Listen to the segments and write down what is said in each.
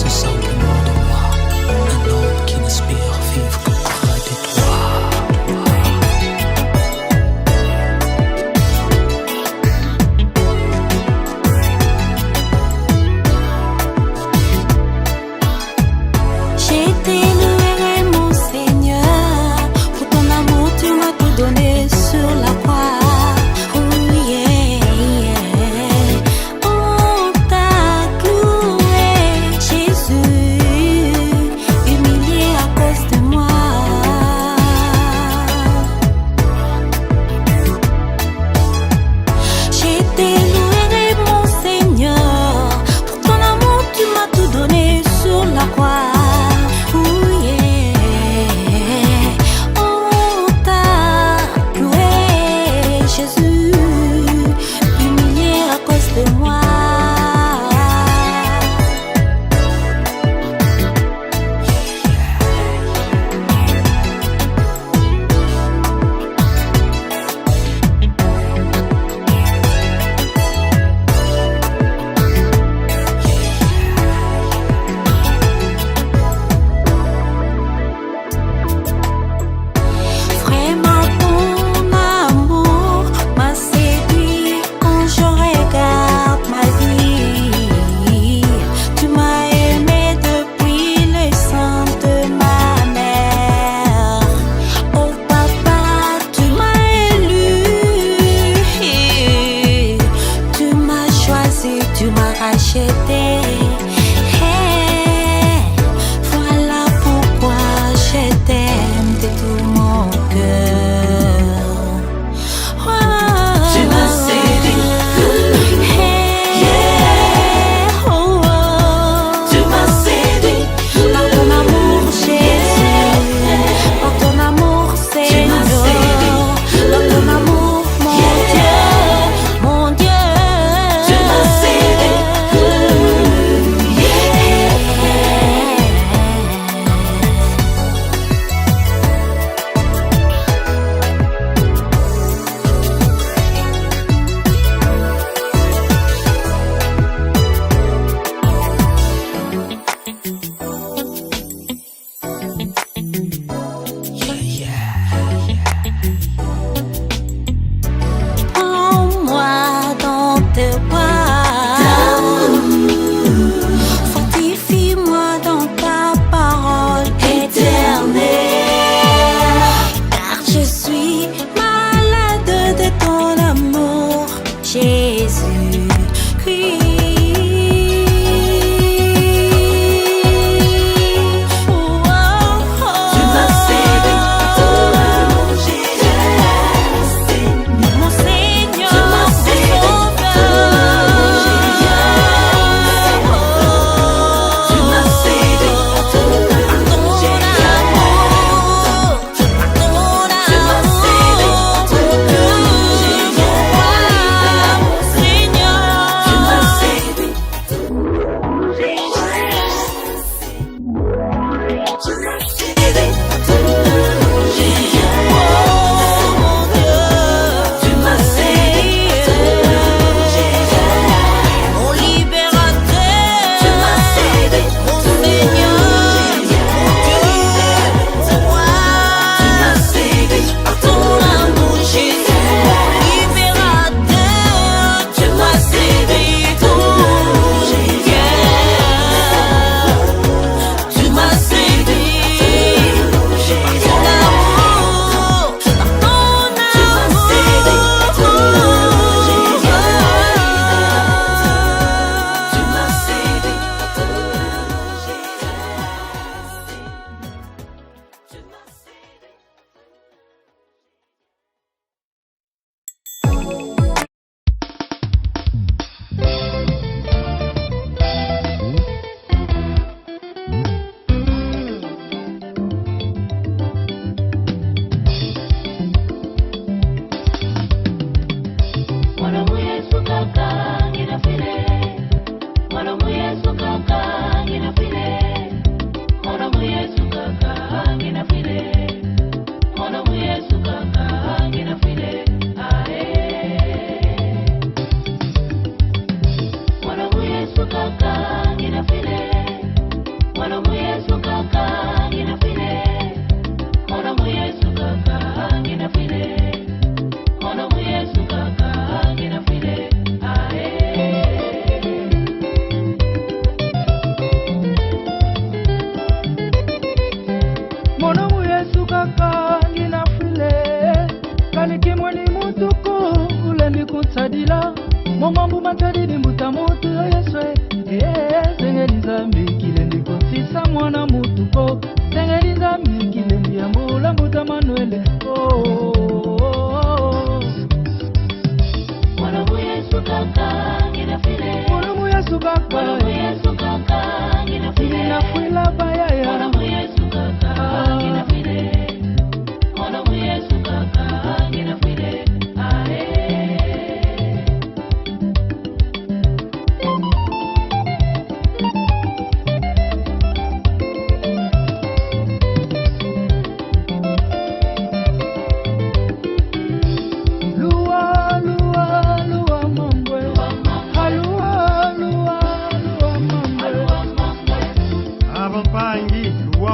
tout simplement de moi, un homme qui n'aspire à vivre que près de toi. J'ai été loué, mon Seigneur, pour ton amour tu m'as tout donné sur la croix. Oh yeah, yeah. On t'a cloué, Jésus.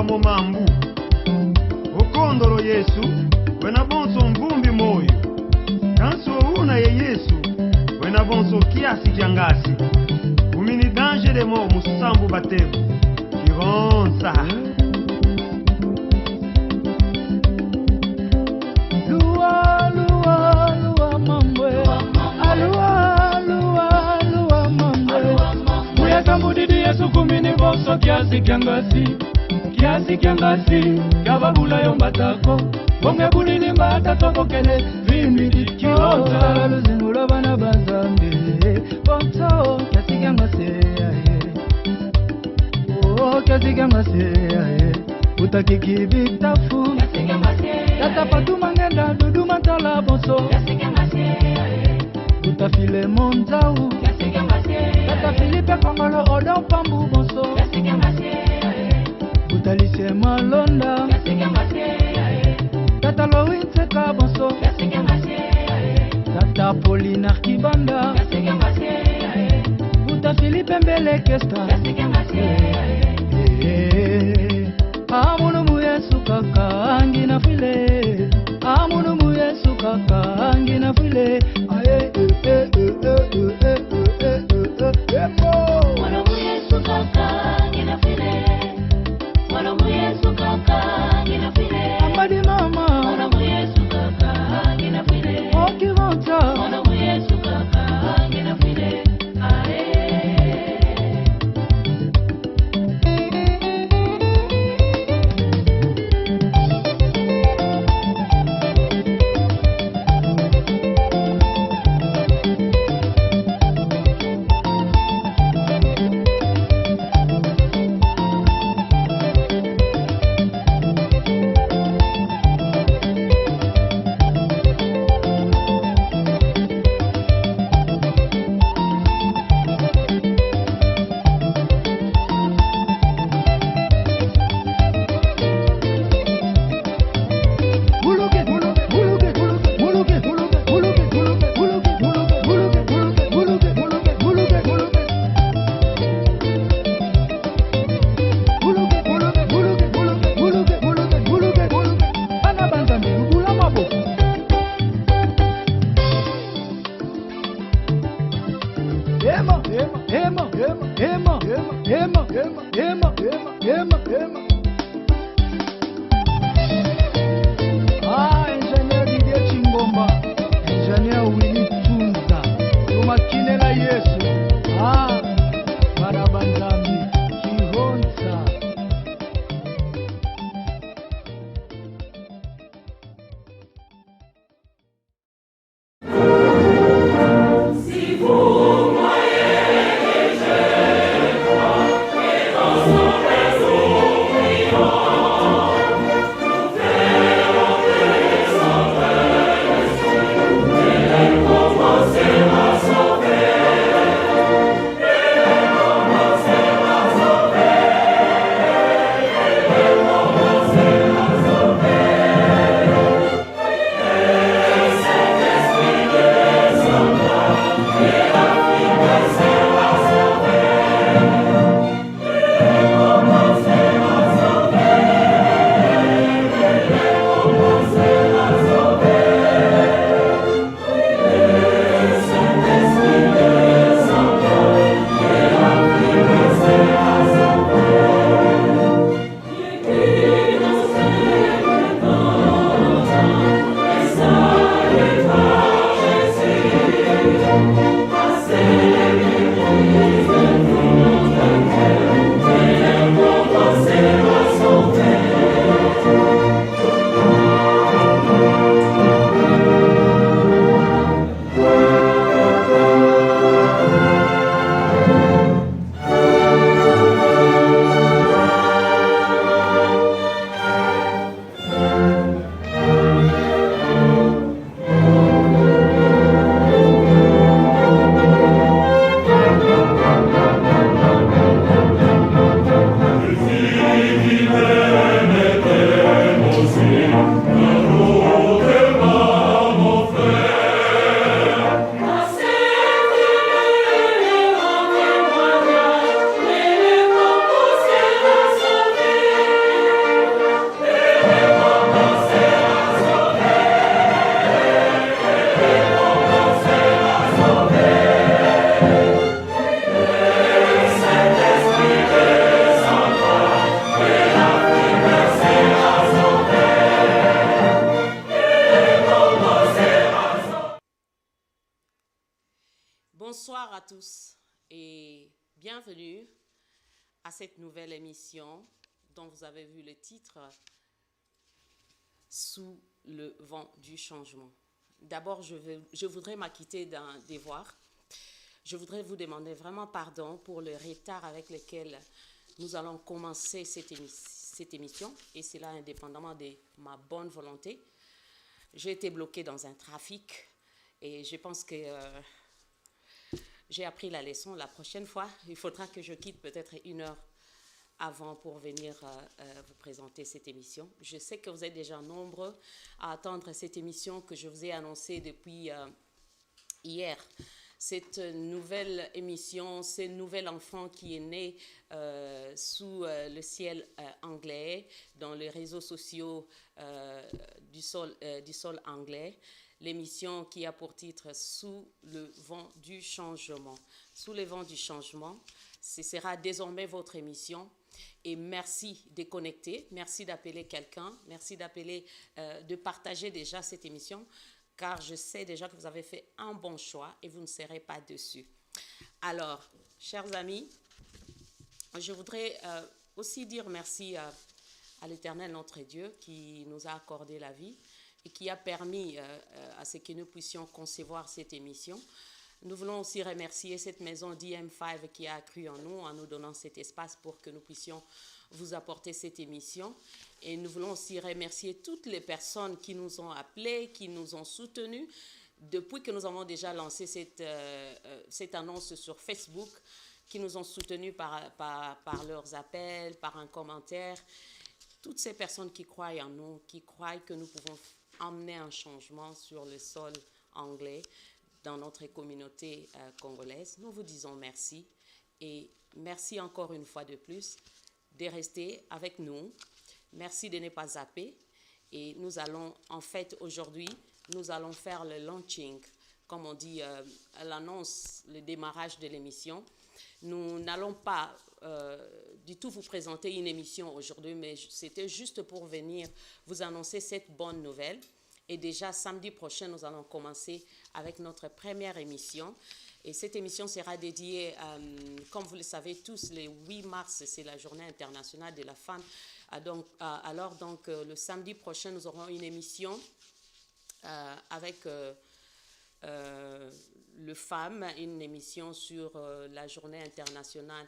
mo mambu okondolo Yesu wena bonso mvumbi moyo kanso una ye Yesu wena bonso kiasi kiangasi umini danger de mo musambu batebu kironsa Lua lua lua mambwe alua lua lua mambwe Muya kambudidi Yesu kumini bonso kiasi kiangasi kababula yombatako Bonge bulili mbata tokokele vimidi kiota Luzingula bana bazambe Bonto kiasi kiangasi Oh kiasi kiangasi Utakikibitafu Tata patuma ngenda duduma tala bonso Utafile monzau Tata Filipe Kongolo odo pambu bonso Utalise malonda Tata Loïnse kabonso Tata Pauline Arkibanda Uta Philippe Mbele Kesta Amunu muyesu kaka angina file Amunu muyesu kaka angina file Aye Mwana muyesu kaka angina file Mwana muyesu kaka angina file Ambadi mama Mwana muyesu kaka angina file Okivonta Mwana muyesu kaka angina file Ingénieur Didier Chingomba Ingénieur Willy Tunza Tumakinela Yesu Barabanzambi Kihonsa Si vous voyez les jeunes, à cette nouvelle émission dont vous avez vu le titre « Sous le vent du changement ». D'abord, je voudrais m'acquitter d'un devoir. Je voudrais vous demander vraiment pardon pour le retard avec lequel nous allons commencer cette émission, et cela indépendamment de ma bonne volonté. J'ai été bloquée dans un trafic et je pense que j'ai appris la leçon. La prochaine fois, il faudra que je quitte peut-être 1 heure avant pour venir vous présenter cette émission. Je sais que vous êtes déjà nombreux à attendre cette émission que je vous ai annoncée depuis hier. Cette nouvelle émission, ce nouvel enfant qui est né sous le ciel anglais, dans les réseaux sociaux du sol anglais, l'émission qui a pour titre « Sous le vent du changement ». Sous le vent du changement, ce sera désormais votre émission. Et merci de connecter, merci d'appeler quelqu'un, merci de partager déjà cette émission, car je sais déjà que vous avez fait un bon choix et vous ne serez pas déçus. Alors, chers amis, je voudrais aussi dire merci à l'Éternel notre Dieu qui nous a accordé la vie et qui a permis à ce que nous puissions concevoir cette émission. Nous voulons aussi remercier cette maison DM5 qui a cru en nous donnant cet espace pour que nous puissions vous apporter cette émission. Et nous voulons aussi remercier toutes les personnes qui nous ont appelés, qui nous ont soutenus depuis que nous avons déjà lancé cette annonce sur Facebook, qui nous ont soutenus par leurs appels, par un commentaire. Toutes ces personnes qui croient en nous, qui croient que nous pouvons amener un changement sur le sol anglais dans notre communauté congolaise, nous vous disons merci. Et merci encore une fois de plus de rester avec nous. Merci de ne pas zapper. Et nous allons, en fait, aujourd'hui, nous allons faire le launching, comme on dit, l'annonce, le démarrage de l'émission. Nous n'allons pas du tout vous présenter une émission aujourd'hui, mais c'était juste pour venir vous annoncer cette bonne nouvelle. Et déjà, samedi prochain, nous allons commencer avec notre première émission. Et cette émission sera dédiée, comme vous le savez tous, le 8 mars, c'est la journée internationale de la femme. Alors, le samedi prochain, nous aurons une émission avec le FAM, une émission sur la journée internationale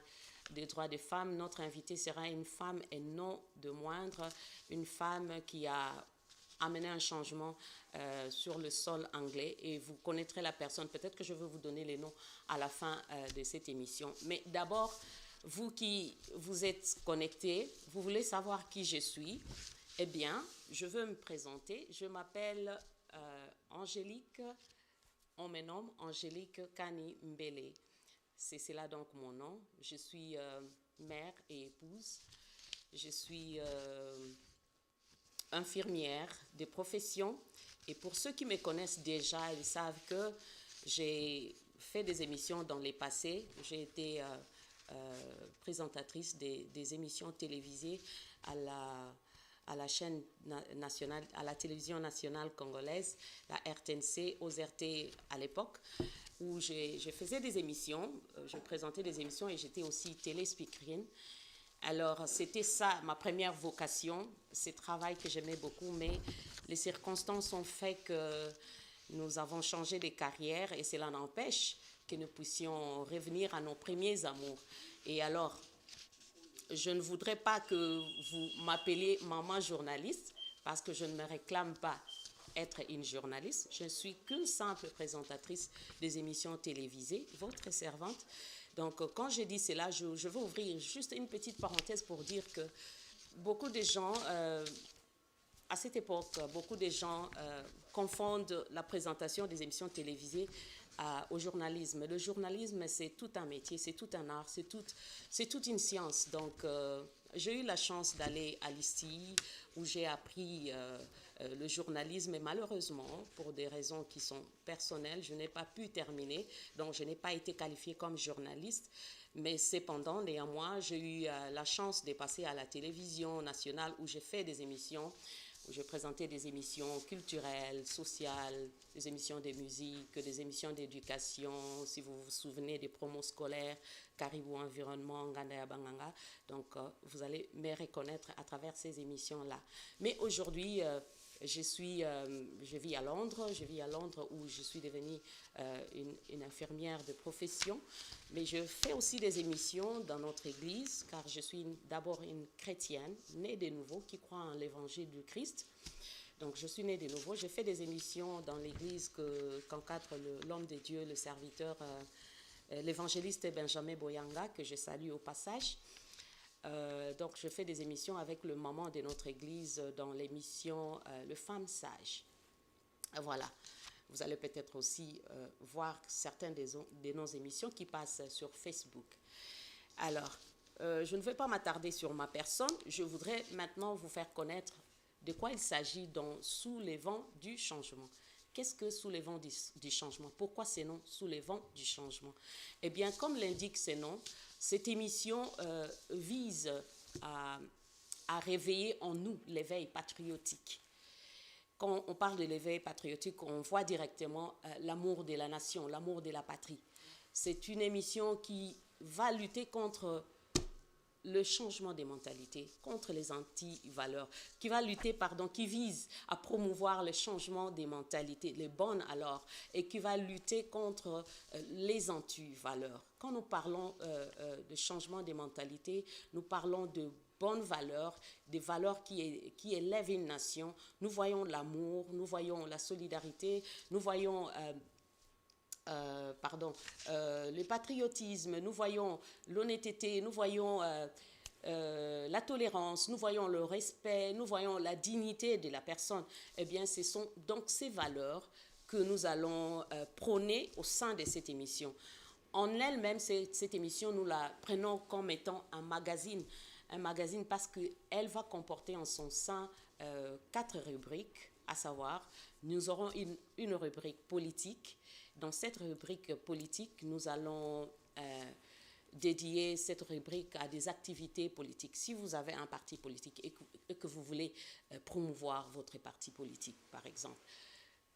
des droits des femmes. Notre invitée sera une femme et non de moindre, une femme qui a amener un changement sur le sol anglais, et vous connaîtrez la personne. Peut-être que je vais vous donner les noms à la fin de cette émission. Mais d'abord, vous qui vous êtes connectés, vous voulez savoir qui je suis. Eh bien, je veux me présenter. Je m'appelle Angélique, on me nomme Angélique Kani Mbele. C'est cela donc mon nom. Je suis mère et épouse. Je suis infirmière de profession, et pour ceux qui me connaissent déjà, ils savent que j'ai fait des émissions dans le passé. J'ai été présentatrice des émissions télévisées à la chaîne nationale, à la télévision nationale congolaise, la RTNC, aux RT à l'époque, où je faisais des émissions, je présentais des émissions et j'étais aussi télé-speakerine. Alors, c'était ça, ma première vocation, ce travail que j'aimais beaucoup, mais les circonstances ont fait que nous avons changé de carrière et cela n'empêche que nous puissions revenir à nos premiers amours. Et alors, je ne voudrais pas que vous m'appeliez maman journaliste, parce que je ne me réclame pas être une journaliste. Je ne suis qu'une simple présentatrice des émissions télévisées, votre servante. Donc, quand je dis cela, je veux ouvrir juste une petite parenthèse pour dire que beaucoup de gens, à cette époque, beaucoup de gens confondent la présentation des émissions télévisées au journalisme. Le journalisme, c'est tout un métier, c'est tout un art, c'est toute une science. Donc, j'ai eu la chance d'aller à l'ISTI, où j'ai appris le journalisme, et malheureusement, pour des raisons qui sont personnelles, je n'ai pas pu terminer, donc je n'ai pas été qualifiée comme journaliste. Mais cependant, néanmoins, j'ai eu la chance de passer à la télévision nationale, où j'ai fait des émissions où je présentais des émissions culturelles, sociales, des émissions de musique, des émissions d'éducation, si vous vous souvenez des promos scolaires, Caribou Environnement, Ngandaya Banganga. Donc, vous allez me reconnaître à travers ces émissions-là. Mais aujourd'hui, je vis à Londres. Je vis à Londres où je suis devenue une infirmière de profession. Mais je fais aussi des émissions dans notre église, car je suis d'abord une chrétienne, née de nouveau, qui croit en l'évangile du Christ. Donc, je suis née de nouveau. Je fais des émissions dans l'église qu'encadre l'homme de Dieu, le serviteur, l'évangéliste Benjamin Boyanga, que je salue au passage. Donc, je fais des émissions avec le maman de notre église dans l'émission Le Femme Sage. Voilà. Vous allez peut-être aussi voir certaines de nos émissions qui passent sur Facebook. Alors, je ne vais pas m'attarder sur ma personne. Je voudrais maintenant vous faire connaître de quoi il s'agit dans Sous les vents du changement. Qu'est-ce que Sous les vents du changement? Pourquoi ce nom Sous les vents du changement? Eh bien, comme l'indique ce nom, cette émission vise à réveiller en nous l'éveil patriotique. Quand on parle de l'éveil patriotique, on voit directement l'amour de la nation, l'amour de la patrie. C'est une émission qui va lutter contre le changement des mentalités, contre les anti-valeurs, qui vise à promouvoir le changement des mentalités, les bonnes alors, et qui va lutter contre les anti-valeurs. Quand nous parlons de changement des mentalités, nous parlons de bonnes valeurs, des valeurs qui élèvent une nation. Nous voyons l'amour, nous voyons la solidarité, nous voyons le patriotisme, nous voyons l'honnêteté, nous voyons la tolérance, nous voyons le respect, nous voyons la dignité de la personne. Eh bien, ce sont donc ces valeurs que nous allons prôner au sein de cette émission. En elle-même, cette émission, nous la prenons comme étant un magazine parce qu'elle va comporter en son sein 4 rubriques, à savoir, nous aurons une rubrique politique. Dans cette rubrique politique, nous allons dédier cette rubrique à des activités politiques. Si vous avez un parti politique et que vous voulez promouvoir votre parti politique, par exemple,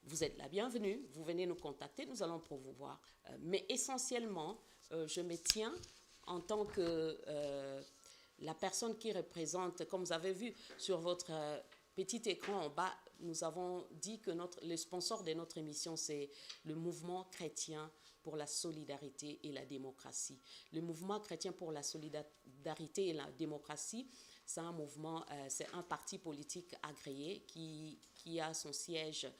vous êtes la bienvenue, vous venez nous contacter, nous allons promouvoir. Mais essentiellement, je me tiens en tant que la personne qui représente, comme vous avez vu sur votre petit écran en bas, nous avons dit que le sponsor de notre émission, c'est le mouvement chrétien pour la solidarité et la démocratie. Le mouvement chrétien pour la solidarité et la démocratie, c'est un mouvement, c'est un parti politique agréé qui a son siège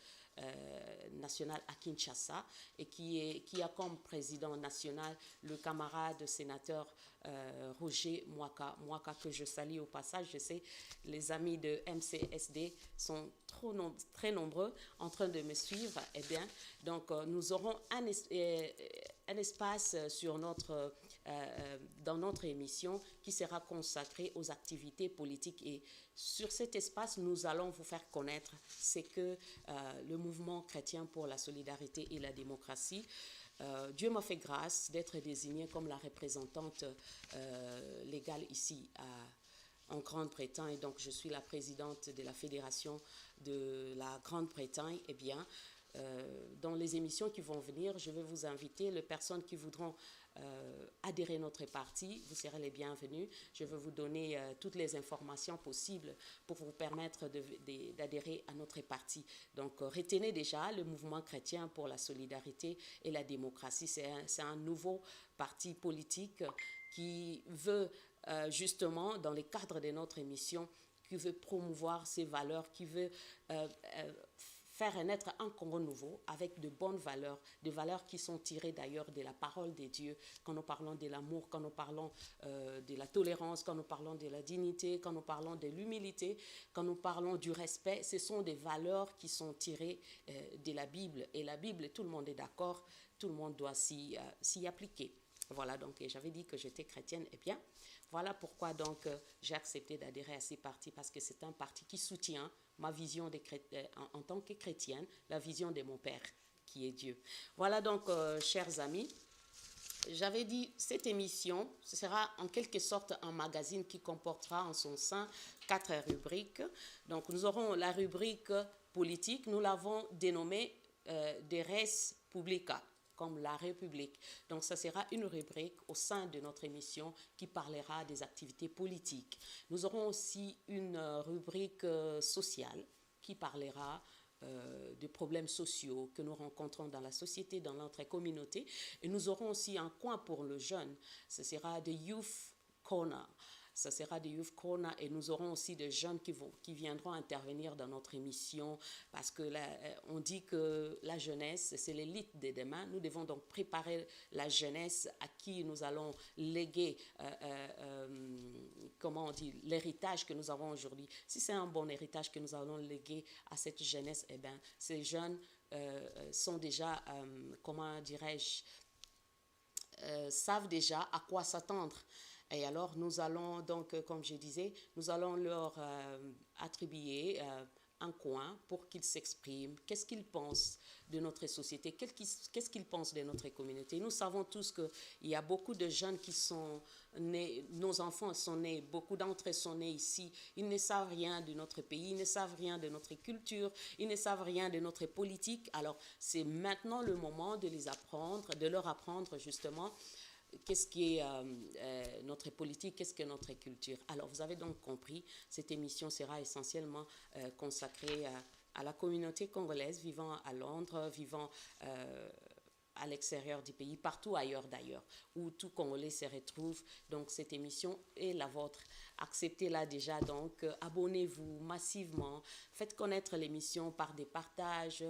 national à Kinshasa et qui a comme président national le camarade sénateur Roger Mwaka, que je salue au passage. Je sais, les amis de MCSD sont très nombreux en train de me suivre. Eh bien, donc nous aurons un espace dans notre émission qui sera consacré aux activités politiques, et sur cet espace, nous allons vous faire connaître ce que le mouvement chrétien pour la solidarité et la démocratie. Dieu m'a fait grâce d'être désignée comme la représentante légale ici en Grande-Bretagne. Donc, je suis la présidente de la Fédération de la Grande-Bretagne. Eh bien, dans les émissions qui vont venir, je vais vous inviter, les personnes qui voudront adhérer à notre parti, vous serez les bienvenus. Je vais vous donner toutes les informations possibles pour vous permettre d'adhérer à notre parti. Donc, retenez déjà le mouvement chrétien pour la solidarité et la démocratie. C'est un nouveau parti politique qui veut justement, dans le cadre de notre émission, qui veut promouvoir ces valeurs, qui veut faire naître un Congo nouveau avec de bonnes valeurs, des valeurs qui sont tirées d'ailleurs de la parole de Dieu. Quand nous parlons de l'amour, quand nous parlons de la tolérance, quand nous parlons de la dignité, quand nous parlons de l'humilité, quand nous parlons du respect, ce sont des valeurs qui sont tirées de la Bible. Et la Bible, tout le monde est d'accord, tout le monde doit s'y appliquer. Voilà, donc j'avais dit que j'étais chrétienne. Eh bien, voilà pourquoi donc j'ai accepté d'adhérer à ces partis, parce que c'est un parti qui soutient ma vision en tant que chrétienne, la vision de mon Père, qui est Dieu. Voilà donc, chers amis, j'avais dit, cette émission, ce sera en quelque sorte un magazine qui comportera en son sein 4 rubriques. Donc, nous aurons la rubrique politique, nous l'avons dénommée de res publica, comme la République. Donc, ça sera une rubrique au sein de notre émission qui parlera des activités politiques. Nous aurons aussi une rubrique sociale qui parlera des problèmes sociaux que nous rencontrons dans la société, dans notre communauté. Et nous aurons aussi un coin pour le jeune. Ce sera des Youth Corner. Ça sera des Youth Corner et nous aurons aussi des jeunes qui viendront intervenir dans notre émission parce que on dit que la jeunesse, c'est l'élite de demain. Nous devons donc préparer la jeunesse à qui nous allons léguer, comment on dit, l'héritage que nous avons aujourd'hui. Si c'est un bon héritage que nous allons léguer à cette jeunesse, eh bien, ces jeunes sont déjà, comment dirais-je, savent déjà à quoi s'attendre. Et alors, nous allons donc, comme je disais, nous allons leur attribuer un coin pour qu'ils s'expriment. Qu'est-ce qu'ils pensent de notre société? Qu'est-ce qu'ils pensent de notre communauté? Nous savons tous qu'il y a beaucoup de jeunes qui sont nés, nos enfants sont nés, beaucoup d'entre eux sont nés ici. Ils ne savent rien de notre pays, ils ne savent rien de notre culture, ils ne savent rien de notre politique. Alors, c'est maintenant le moment de les apprendre, de leur apprendre justement qu'est-ce qui est notre politique, qu'est-ce que notre culture. Alors, vous avez donc compris, cette émission sera essentiellement consacrée à la communauté congolaise vivant à Londres, vivant à l'extérieur du pays, partout ailleurs d'ailleurs, où tout Congolais se retrouve. Donc, cette émission est la vôtre. Acceptez-la déjà, donc abonnez-vous massivement, faites connaître l'émission par des partages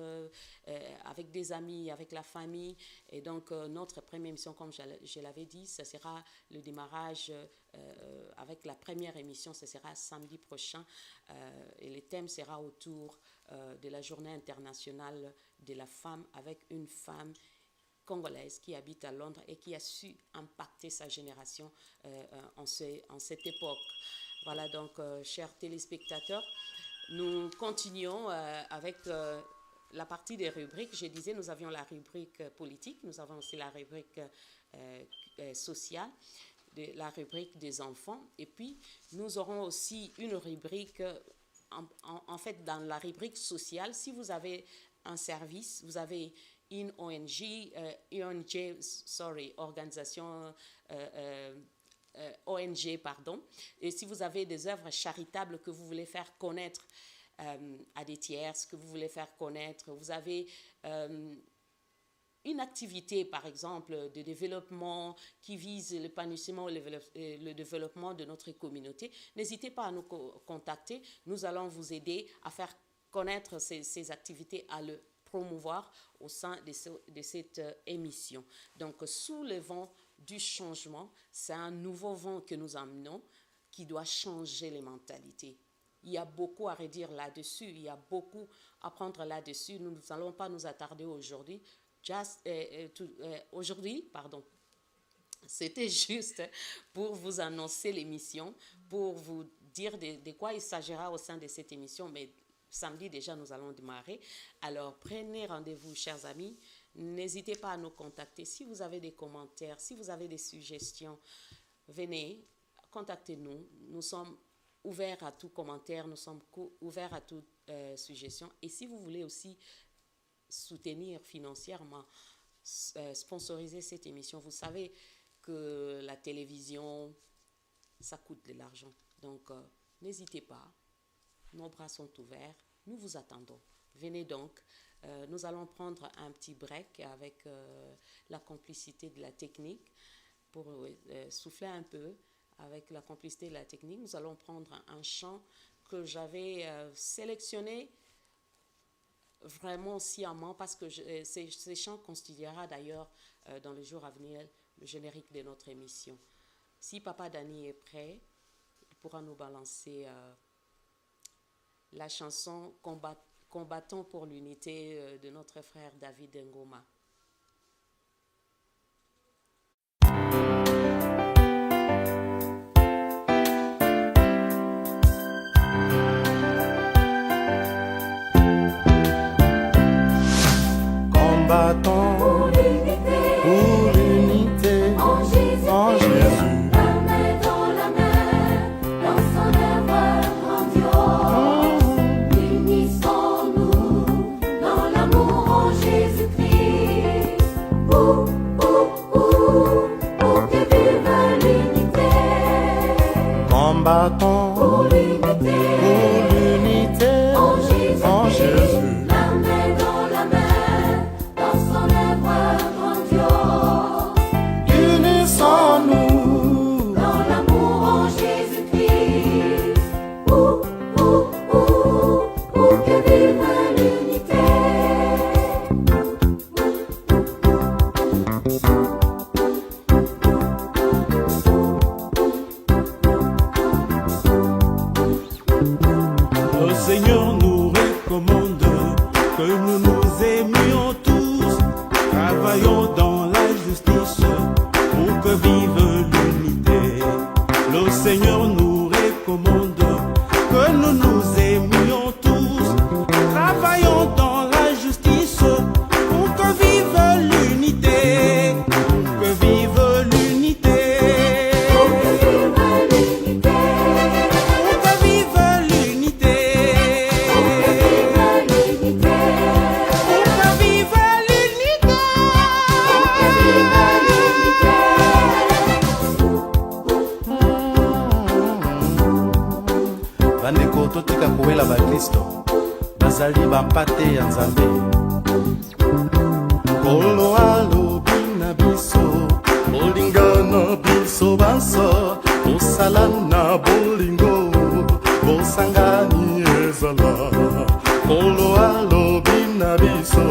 avec des amis, avec la famille. Et donc, notre première émission, comme je l'avais dit, ce sera le démarrage avec la première émission, ce sera samedi prochain. Et le thème sera autour de la journée internationale de la femme, avec une femme congolaise qui habite à Londres et qui a su impacter sa génération en cette époque. Voilà donc, chers téléspectateurs, nous continuons avec la partie des rubriques. Je disais, nous avions la rubrique politique, nous avons aussi la rubrique sociale, la rubrique des enfants, et puis nous aurons aussi une rubrique, en fait, dans la rubrique sociale, si vous avez un service, vous avez une ONG, organisation ONG, pardon. Et si vous avez des œuvres charitables que vous voulez faire connaître à des tiers, que vous voulez faire connaître, vous avez une activité, par exemple, de développement qui vise l'épanouissement et le développement de notre communauté, n'hésitez pas à nous contacter. Nous allons vous aider à faire connaître ces activités, à le promouvoir au sein de cette émission. Donc, sous le vent du changement, c'est un nouveau vent que nous amenons qui doit changer les mentalités. Il y a beaucoup à redire là-dessus, il y a beaucoup à prendre là-dessus. Nous n'allons pas nous attarder aujourd'hui. C'était juste pour vous annoncer l'émission, pour vous dire de quoi il s'agira au sein de cette émission, mais samedi déjà nous allons démarrer. Alors prenez rendez-vous, chers amis, n'hésitez pas à nous contacter. Si vous avez des commentaires, si vous avez des suggestions, venez, contactez-nous. Nous sommes ouverts à tout commentaire, nous sommes ouverts à toute suggestion. Et si vous voulez aussi soutenir financièrement, sponsoriser cette émission, vous savez que la télévision, ça coûte de l'argent. Donc, n'hésitez pas. Nos bras sont ouverts. Nous vous attendons. Venez donc. Nous allons prendre un petit break avec la complicité de la technique pour souffler un peu. Avec la complicité de la technique, nous allons prendre un chant que j'avais sélectionné vraiment sciemment parce que ces chants constituera d'ailleurs dans les jours à venir le générique de notre émission. Si Papa Dani est prêt, il pourra nous balancer la chanson Combattons pour l'unité de notre frère David Ngoma. Combattons pour l'unité combattons pour l'unité, en Jésus. La main dans son œuvre grandiose. Unissons-nous Dans l'amour en Jésus-Christ. Que vive l'unité. Le Seigneur nous recommande que nous nous aimions tous, travaillons dans la justice pour que vive l'unité. Le Seigneur nous recommande que nous nous aimions tous, travaillons dans la justice pour que vive l'unité, pour que vive l'unité. bandeko totika kowela bakristo bazali bampate ya nzambe kolo alobi na biso bolinga na biso banso tosala na bolingo bosangani ezala kolo alobi na biso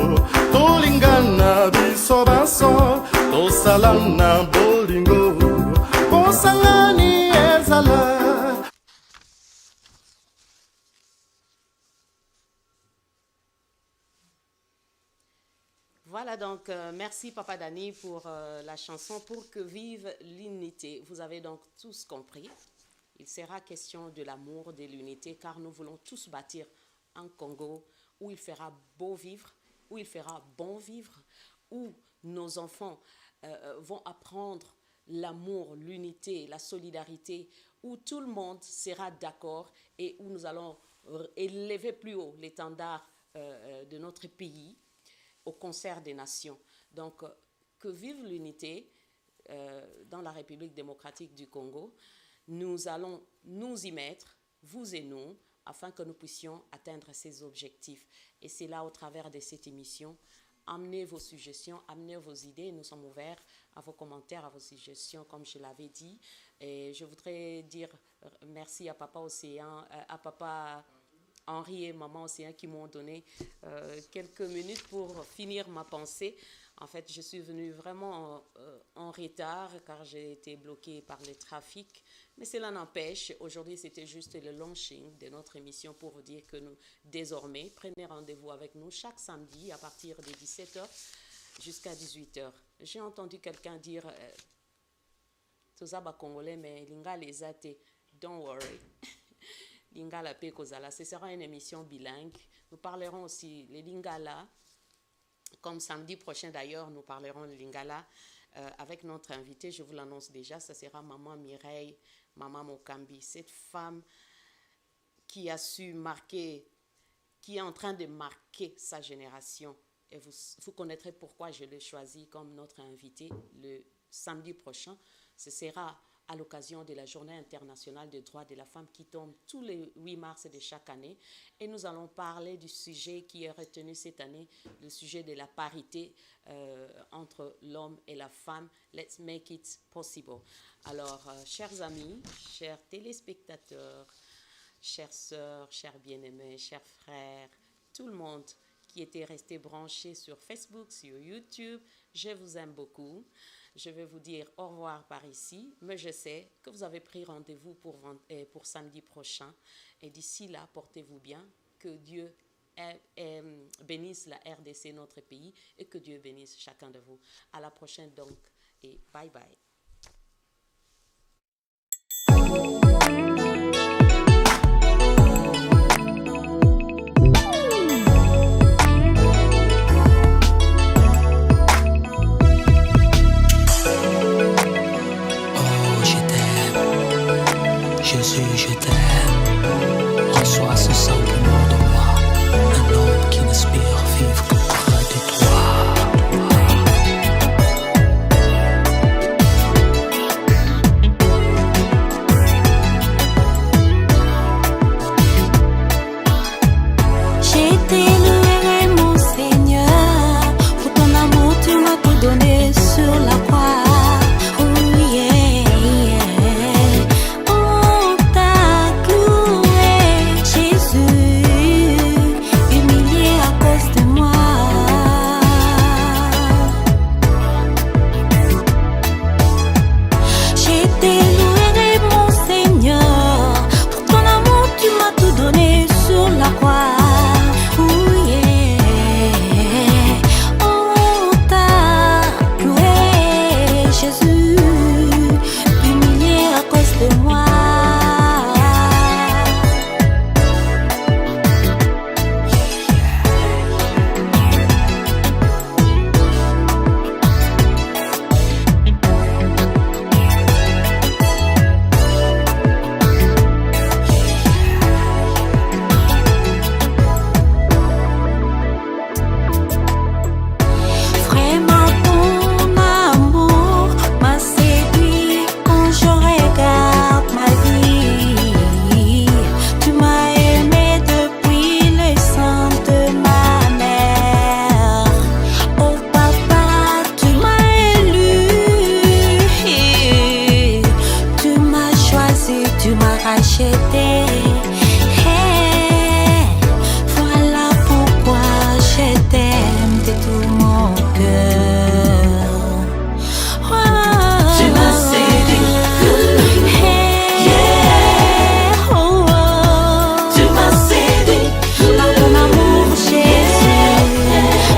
tolinga na biso banso tosala na bolingo bosangani ezala. Voilà donc, merci Papa Dani pour la chanson Pour que vive l'unité. Vous avez donc tous compris. Il sera question de l'amour, de l'unité, car nous voulons tous bâtir un Congo où il fera beau vivre, où il fera bon vivre, où nos enfants vont apprendre l'amour, l'unité, la solidarité, où tout le monde sera d'accord et où nous allons élever plus haut l'étendard de notre pays au concert des nations. Donc, que vive l'unité dans la République démocratique du Congo. Nous allons nous y mettre, vous et nous, afin que nous puissions atteindre ces objectifs. Et c'est là, au travers de cette émission, amenez vos suggestions, amenez vos idées. Nous sommes ouverts à vos commentaires, à vos suggestions, comme je l'avais dit. Et je voudrais dire merci à Papa Océan, à Papa Henri et Maman Océan qui m'ont donné quelques minutes pour finir ma pensée. En fait, je suis venue vraiment en retard car j'ai été bloquée par le trafic. Mais cela n'empêche, aujourd'hui c'était juste le launching de notre émission pour vous dire que nous, désormais, prenez rendez-vous avec nous chaque samedi à partir de 17h jusqu'à 18h. J'ai entendu quelqu'un dire Tozaba Congolais, mais Linga les athées, don't worry. Lingala pe kozala. Ce sera une émission bilingue. Nous parlerons aussi les Lingala. Comme samedi prochain d'ailleurs, nous parlerons de Lingala avec notre invité. Je vous l'annonce déjà, ce sera Maman Mireille, Maman Mokambi. Cette femme qui a su marquer, qui est en train de marquer sa génération. Et vous connaîtrez pourquoi je l'ai choisi comme notre invité le samedi prochain. Ce sera à l'occasion de la Journée internationale des droits de la femme qui tombe tous les 8 mars de chaque année. Et nous allons parler du sujet qui est retenu cette année, le sujet de la parité entre l'homme et la femme. Let's make it possible. Alors, chers amis, chers téléspectateurs, chères sœurs, chers bien-aimés, chers frères, tout le monde qui était resté branché sur Facebook, sur YouTube, je vous aime beaucoup. Je vais vous dire au revoir par ici, mais je sais que vous avez pris rendez-vous pour samedi prochain. Et d'ici là, portez-vous bien, que Dieu bénisse la RDC, notre pays, et que Dieu bénisse chacun de vous. À la prochaine donc, et bye bye. Jésus, je t'aime. Reçois ce simple mot de moi, un homme qui n'aspire à vivre que près de toi. racheté. Hey, voilà pourquoi je t'aime de tout mon cœur. Oh, tu m'as séduit. Hey, yeah, oh, oh. Tu m'as séduit. Par ton amour, Jésus.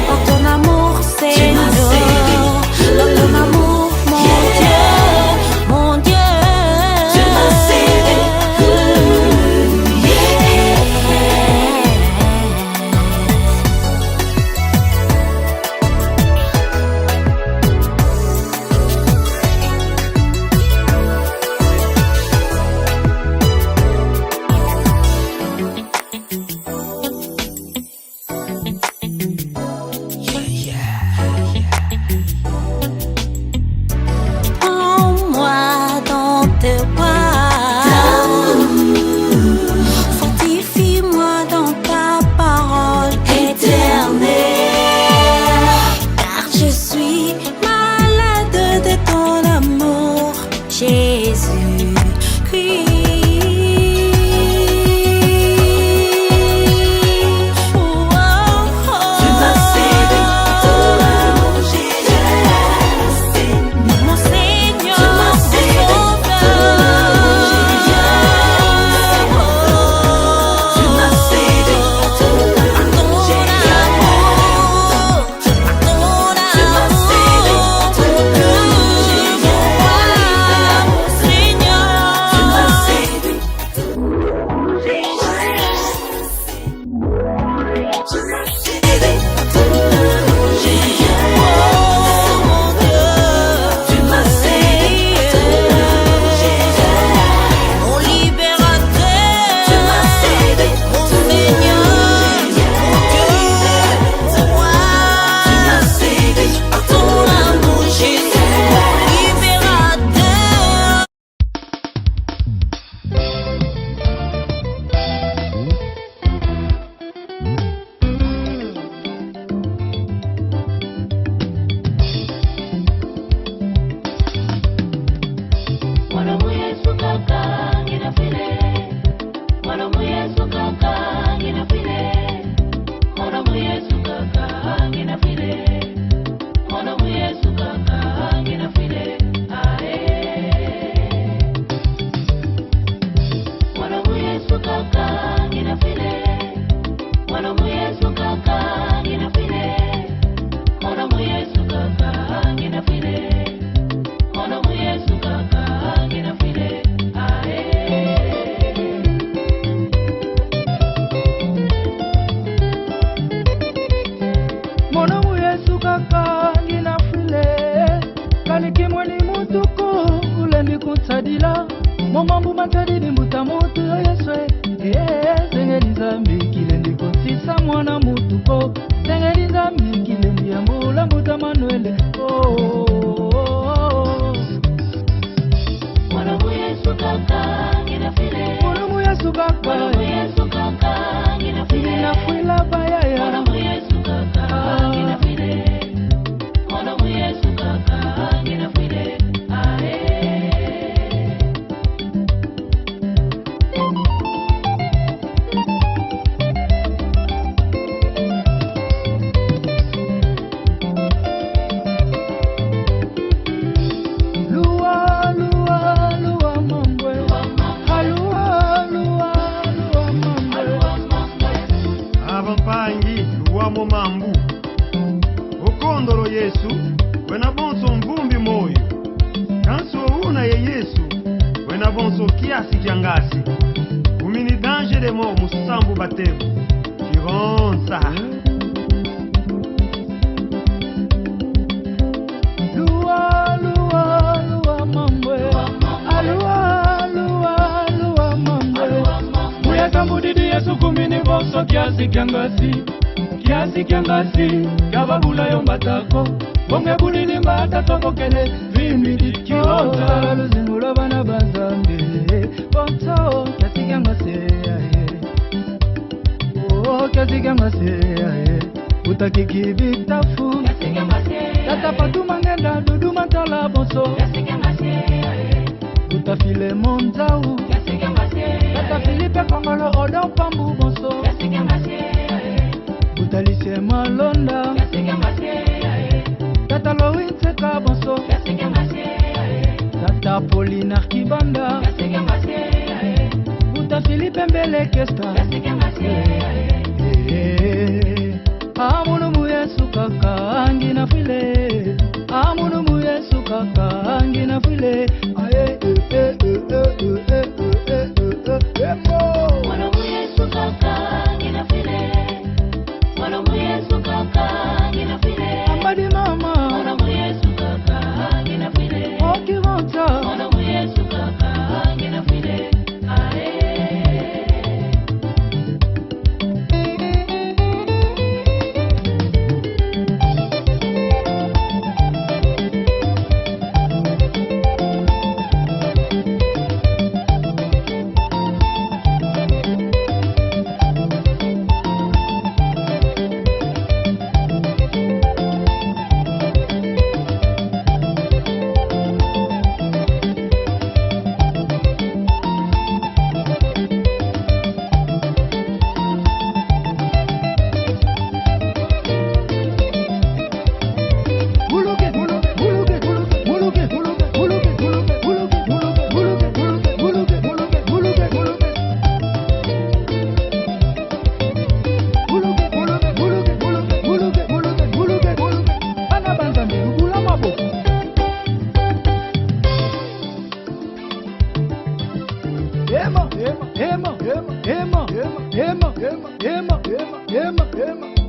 Par ton amour, Seigneur. Par ton amour, mon Dieu, mon Dieu. Tu m'as séduit. Prends-moi dans tes bras, fortifie-moi dans ta parole éternelle, car je suis malade de ton amour, Jésus-Christ. Oh, oh, oh. Tu m'as séduit, mon Seigneur, mon Sauveur. Tu m'as séduit, par ton amour, mon libérateur. Tu m'as séduit, mon Seigneur, mon Dieu, roi. Tu m'as séduit, par ton amour, Jésus, mon libérateur. Mono Yesu kaka ninafile kaniki mwani mutuko ule nikutadila momambu matadini mutamutu yo Yesu sengeni zambi kile nikotisa mwana mutuko sengeni zambi kile mbiyambula mbuta manuele Mono Yesu kaka ninafile Mono Yesu kaka ninafila bayaya Mono Yesu kaka ninafile Mono Yesu kaka ninafile Lua lua lua mambwe Alua lua lua mambwe Abampangi luwamo mambu ukondolo Yesu wena bonso mvumbi moyo kanso una ye Yesu wena bonso kiasi kiangasi umini danger de mort musambu batemu kironsa Lua lua lua mambwe Alua lua lua mambwe Muyaka mbudidi Yesu kumini boso kiasi kiangasi Kababula yombatako Bonge budidi mbata tokokele Vimidi kiota Luzingula bana bazambe Bonto kiasi kiangasi Oh kiasi kiangasi Utakikibitafu Tata patuma ngenda duduma tala bonso Utafile monzau Mokolo Odo Pambu Bonso Butalisie Malonda Tata Loïn Seka Bonso Tata Pauline Arkibanda Buta Philippe Mbele Kesta Amunu Yesu kaka angina file Amunu Yesu kaka angina file Ambadi mama Oki vanta Ema